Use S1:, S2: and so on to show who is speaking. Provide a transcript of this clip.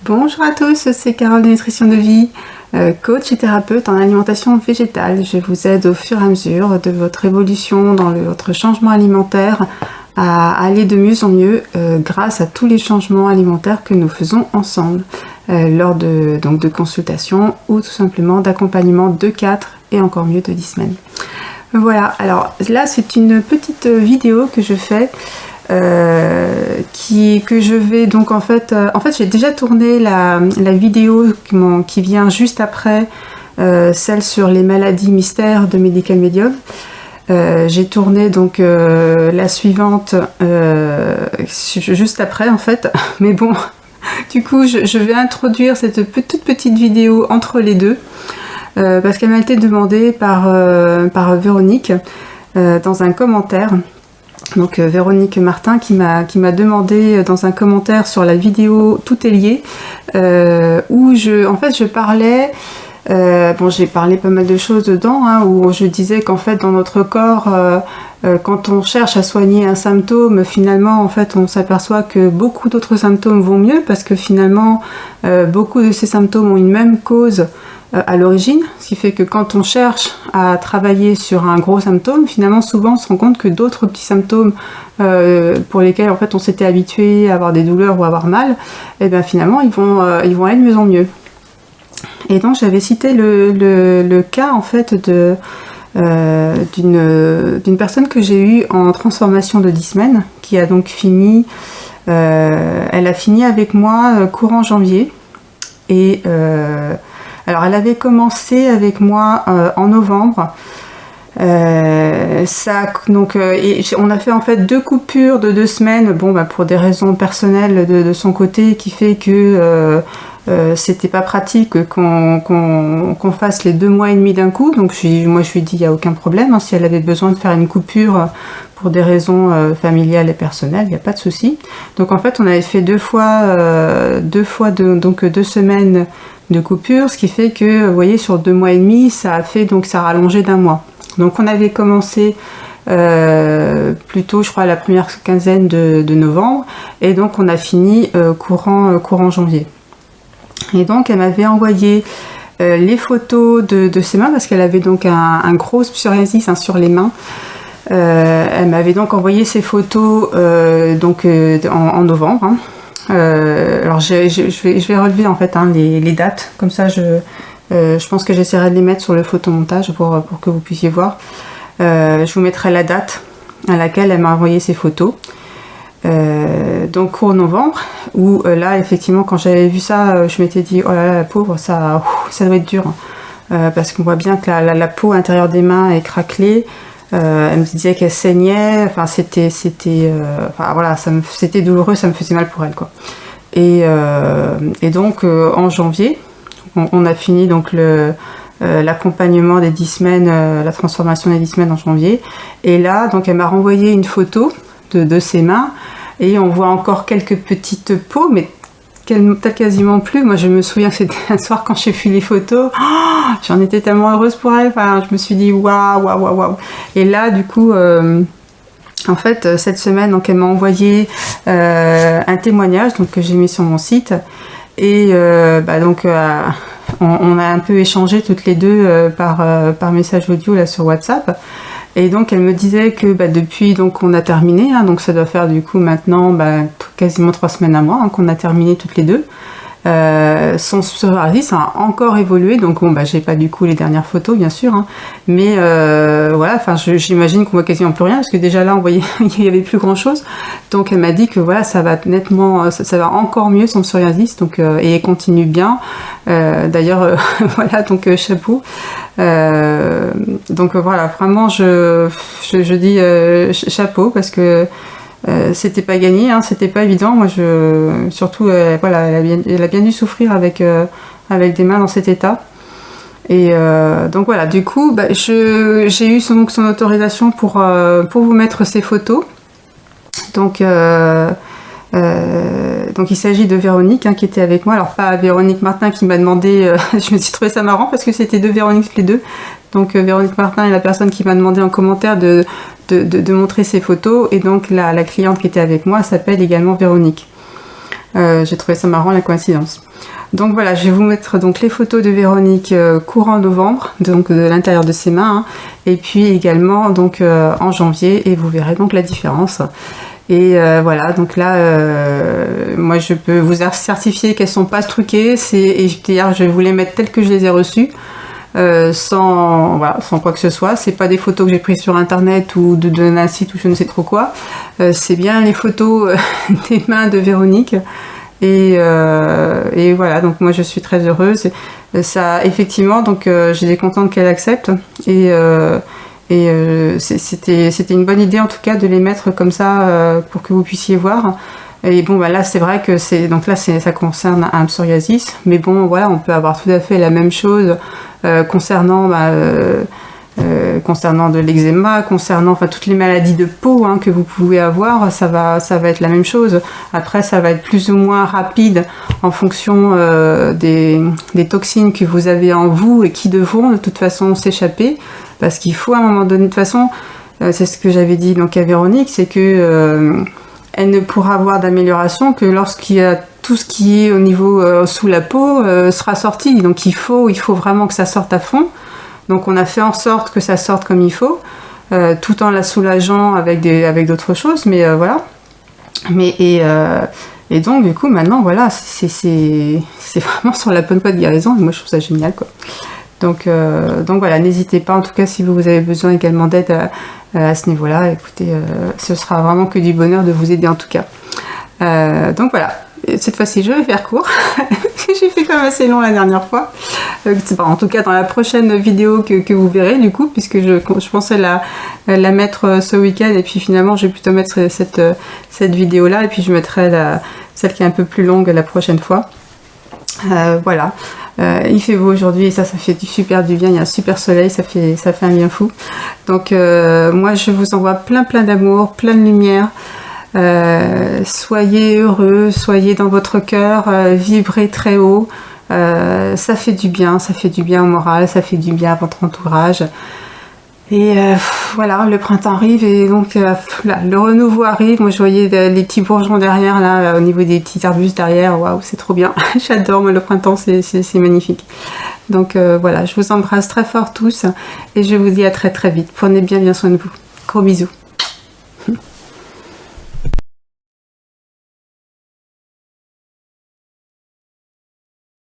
S1: Bonjour à tous, c'est Carole de Nutrition de Vie, coach et thérapeute en alimentation végétale. Je vous aide au fur et à mesure de votre évolution dans votre changement alimentaire à aller de mieux en mieux grâce à tous les changements alimentaires que nous faisons ensemble lors de consultations ou tout simplement d'accompagnement de 4 et encore mieux de 10 semaines. Voilà, alors là c'est une petite vidéo que je fais que je vais donc en fait j'ai déjà tourné la vidéo qui vient juste après celle sur les maladies mystères de Medical Medium. J'ai tourné donc la suivante juste après en fait, mais bon du coup je vais introduire cette toute petite vidéo entre les deux parce qu'elle m'a été demandée par Véronique dans un commentaire. Donc Véronique Martin qui m'a demandé dans un commentaire sur la vidéo Tout est lié où je parlais j'ai parlé pas mal de choses dedans où je disais qu'en fait dans notre corps quand on cherche à soigner un symptôme, finalement en fait on s'aperçoit que beaucoup d'autres symptômes vont mieux parce que finalement beaucoup de ces symptômes ont une même cause à l'origine, ce qui fait que quand on cherche à travailler sur un gros symptôme, finalement souvent on se rend compte que d'autres petits symptômes pour lesquels en fait on s'était habitué à avoir des douleurs ou à avoir mal, et bien finalement ils vont aller de mieux en mieux. Et donc j'avais cité le cas en fait d'une personne que j'ai eue en transformation de 10 semaines, qui a donc fini, elle a fini avec moi courant janvier, et alors elle avait commencé avec moi en novembre. On a fait en fait 2 coupures de 2 semaines, pour des raisons personnelles de son côté, qui fait que c'était pas pratique qu'on fasse les 2 mois et demi d'un coup. Donc moi je lui ai dit il n'y a aucun problème, si elle avait besoin de faire une coupure pour des raisons familiales et personnelles, il n'y a pas de souci. Donc en fait on avait fait 2 semaines de coupure, ce qui fait que vous voyez sur 2 mois et demi ça a rallongé d'1 mois. Donc on avait commencé plutôt je crois la première quinzaine de novembre, et donc on a fini courant janvier. Et donc elle m'avait envoyé les photos de ses mains parce qu'elle avait donc un gros psoriasis sur les mains. Elle m'avait donc envoyé ces photos en novembre. Alors je vais relever en fait les dates, comme ça je pense que j'essaierai de les mettre sur le photomontage pour que vous puissiez voir. Je vous mettrai la date à laquelle elle m'a envoyé ces photos. Donc cours novembre, où là effectivement quand j'avais vu ça, je m'étais dit oh là là, la pauvre, ça doit être dur, parce qu'on voit bien que la peau intérieure des mains est craquelée. Elle me disait qu'elle saignait, c'était douloureux, ça me faisait mal pour elle quoi. Et donc en janvier on a fini donc l'accompagnement des 10 semaines, la transformation des 10 semaines en janvier, et là donc elle m'a renvoyé une photo de ses mains, et on voit encore quelques petites peaux, mais peut-être quasiment plus. Moi je me souviens que c'était un soir quand j'ai vu les photos, j'en étais tellement heureuse pour elle, je me suis dit waouh. Et là du coup en fait cette semaine donc elle m'a envoyé un témoignage donc que j'ai mis sur mon site, et on a un peu échangé toutes les deux par message audio là sur WhatsApp. Et donc elle me disait que depuis donc on a terminé, donc ça doit faire du coup maintenant quasiment 3 semaines à mois qu'on a terminé toutes les deux. Son psoriasis a encore évolué, donc j'ai pas du coup les dernières photos bien sûr, mais voilà, j'imagine qu'on voit quasiment plus rien parce que déjà là on voyait il y avait plus grand chose. Donc elle m'a dit que voilà, ça va nettement, ça va encore mieux son psoriasis, donc et elle continue bien. D'ailleurs voilà, donc chapeau. Donc voilà, vraiment je dis chapeau, parce que c'était pas gagné, c'était pas évident. Moi surtout elle a bien dû souffrir avec des mains dans cet état. Et donc voilà, du coup j'ai eu son autorisation pour vous mettre ces photos. Donc il s'agit de Véronique qui était avec moi. Alors pas Véronique Martin qui m'a demandé, je me suis trouvé ça marrant parce que c'était 2 Véroniques les deux. Donc Véronique Martin est la personne qui m'a demandé en commentaire de montrer ses photos, et donc la cliente qui était avec moi s'appelle également Véronique. J'ai trouvé ça marrant la coïncidence. Donc voilà, je vais vous mettre donc les photos de Véronique courant novembre, donc de l'intérieur de ses mains, hein, et puis également donc en janvier, et vous verrez donc la différence. Et voilà, donc là, moi je peux vous certifier qu'elles sont pas truquées, et d'ailleurs je vais vous les mettre telles que je les ai reçues, sans quoi que ce soit. C'est pas des photos que j'ai prises sur internet ou d'un site ou je ne sais trop quoi. C'est bien les photos des mains de Véronique. Et voilà, donc moi je suis très heureuse. Ça, effectivement, donc j'étais contente qu'elle accepte. C'était une bonne idée en tout cas de les mettre comme ça pour que vous puissiez voir. Et bon, bah là c'est vrai que ça concerne un psoriasis, mais bon voilà, on peut avoir tout à fait la même chose concernant de l'eczéma, concernant toutes les maladies de peau hein, que vous pouvez avoir, ça va être la même chose. Après, ça va être plus ou moins rapide en fonction des toxines que vous avez en vous et qui devront de toute façon s'échapper, parce qu'il faut à un moment donné, de toute façon, c'est ce que j'avais dit donc à Véronique, c'est que elle ne pourra avoir d'amélioration que lorsqu'il y a tout ce qui est au niveau sous la peau sera sorti. Donc il faut vraiment que ça sorte à fond. Donc on a fait en sorte que ça sorte comme il faut, tout en la soulageant avec d'autres choses, mais voilà. Et donc du coup maintenant voilà, c'est vraiment sur la bonne voie de guérison, et moi je trouve ça génial quoi. Donc voilà, n'hésitez pas en tout cas si vous avez besoin également d'aide à ce niveau-là, écoutez, ce sera vraiment que du bonheur de vous aider en tout cas. Donc voilà. Cette fois-ci, je vais faire court. J'ai fait quand même assez long la dernière fois. En tout cas, dans la prochaine vidéo que vous verrez, du coup, puisque je pensais la mettre ce week-end, et puis finalement, je vais plutôt mettre cette vidéo-là, et puis je mettrai celle qui est un peu plus longue la prochaine fois. Voilà. Il fait beau aujourd'hui, et ça fait super du bien. Il y a un super soleil, ça fait un bien fou. Donc, moi, je vous envoie plein d'amour, plein de lumière. Soyez heureux, soyez dans votre cœur, vibrez très haut, ça fait du bien au moral, ça fait du bien à votre entourage. Et voilà, le printemps arrive, et donc là, le renouveau arrive. Moi je voyais les petits bourgeons derrière, là, au niveau des petits arbustes derrière. Waouh, c'est trop bien. J'adore, moi, le printemps, c'est magnifique. Donc voilà, je vous embrasse très fort tous, et je vous dis à très vite. Prenez bien soin de vous. Gros bisous.